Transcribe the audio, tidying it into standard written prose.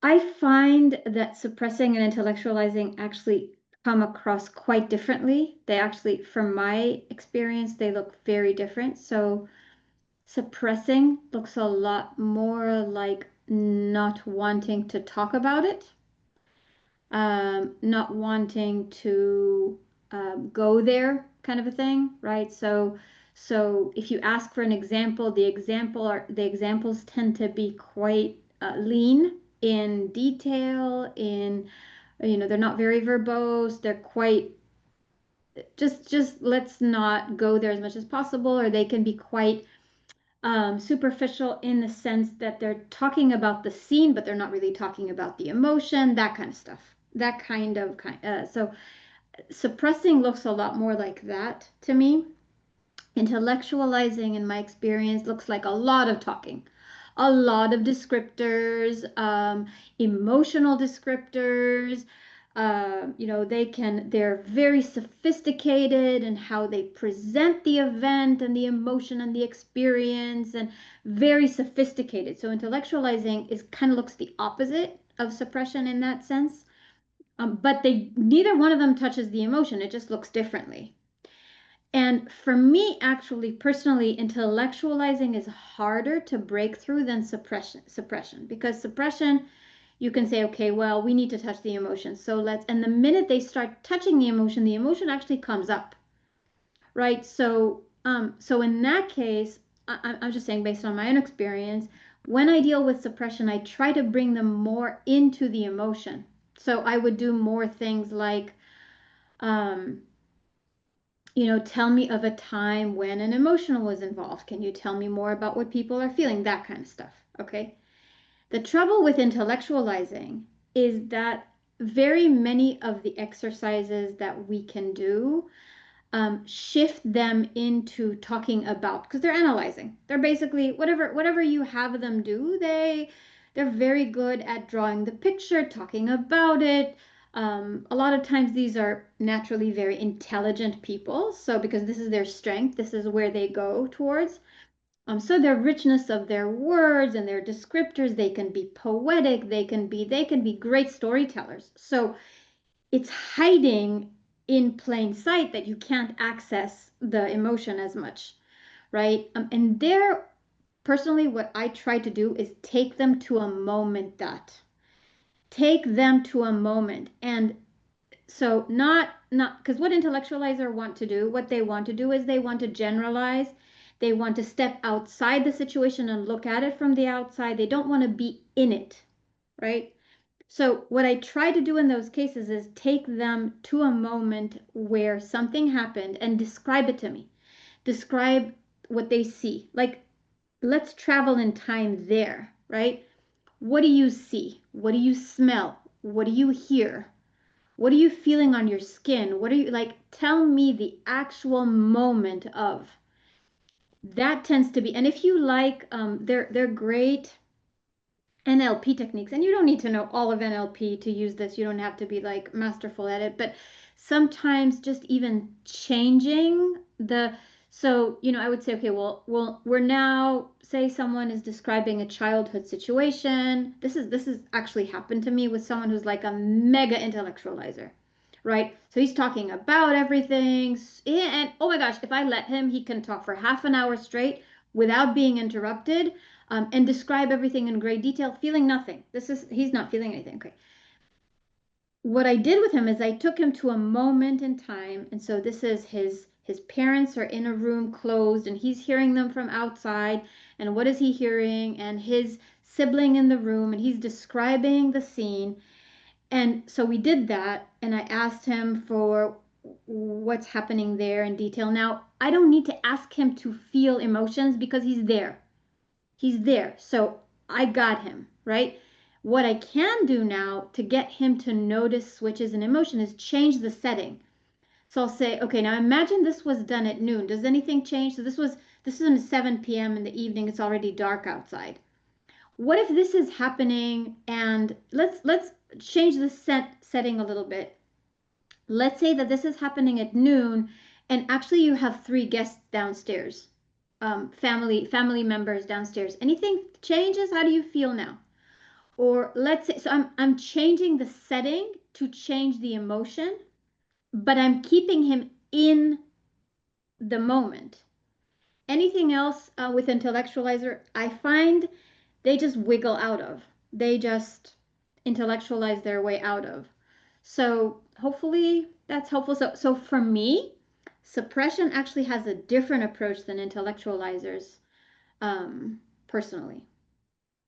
I find that suppressing and intellectualizing actually come across quite differently. They actually, from my experience, they look very different. So suppressing looks a lot more like not wanting to talk about it, not wanting to go there, kind of a thing, right? So if you ask for an example, the examples tend to be quite lean in detail. They're not very verbose. They're quite just let's not go there as much as possible, or they can be quite superficial in the sense that they're talking about the scene, but they're not really talking about the emotion, that kind of stuff. So suppressing looks a lot more like that to me. Intellectualizing, in my experience, looks like a lot of talking, a lot of descriptors, emotional descriptors. They're very sophisticated in how they present the event and the emotion and the experience, and very sophisticated. So intellectualizing is kind of looks the opposite of suppression in that sense. But neither one of them touches the emotion. It just looks differently. And for me, actually, personally, intellectualizing is harder to break through than suppression, because suppression, you can say, okay, well, we need to touch the emotion. And the minute they start touching the emotion actually comes up, right? So in that case, I'm just saying based on my own experience, when I deal with suppression, I try to bring them more into the emotion. So I would do more things like, um, tell me of a time when an emotional was involved. Can you tell me more about what people are feeling? That kind of stuff. Okay. The trouble with intellectualizing is that very many of the exercises that we can do shift them into talking about, because they're analyzing. They're basically whatever you have them do. They're very good at drawing the picture, talking about it. A lot of times these are naturally very intelligent people, so because this is their strength, this is where they go towards. So their richness of their words and their descriptors, they can be poetic, they can be great storytellers. So it's hiding in plain sight that you can't access the emotion as much, right? And there, personally, what I try to do is take them to a moment take them to a moment. And so not because what they want to do is they want to generalize. They want to step outside the situation and look at it from the outside. They don't want to be in it, right? So what I try to do in those cases is take them to a moment where something happened and describe it to me. Describe what they see. Like, let's travel in time there, right? What do you see? What do you smell? What do you hear? What are you feeling on your skin? What are you like? Tell me the actual moment of. That tends to be, and if you like, they're great NLP techniques, and you don't need to know all of NLP to use this. You don't have to be like masterful at it, but sometimes just even changing I would say, okay, well, we're now, say someone is describing a childhood situation. This is actually happened to me with someone who's like a mega intellectualizer, right? So he's talking about everything, and oh my gosh, if I let him, he can talk for half an hour straight without being interrupted, and describe everything in great detail, feeling nothing. He's not feeling anything. Okay. What I did with him is I took him to a moment in time. And so this is his parents are in a room closed and he's hearing them from outside. And what is he hearing? And his sibling in the room, and he's describing the scene. And so we did that, and I asked him for what's happening there in detail. Now, I don't need to ask him to feel emotions because he's there. He's there. So I got him, right? What I can do now to get him to notice switches in emotion is change the setting. So I'll say, okay, now imagine this was done at noon. Does anything change? So this is 7 p.m. in the evening. It's already dark outside. What if this is happening, and let's change the setting a little bit. Let's say that this is happening at noon, and actually you have three guests downstairs, family members downstairs. Anything changes? How do you feel now? Or let's say, so I'm changing the setting to change the emotion, but I'm keeping him in the moment. Anything else with intellectualizer, I find they just wiggle out of. They just intellectualize their way out of. So hopefully that's helpful. So for me, suppression actually has a different approach than intellectualizers, personally.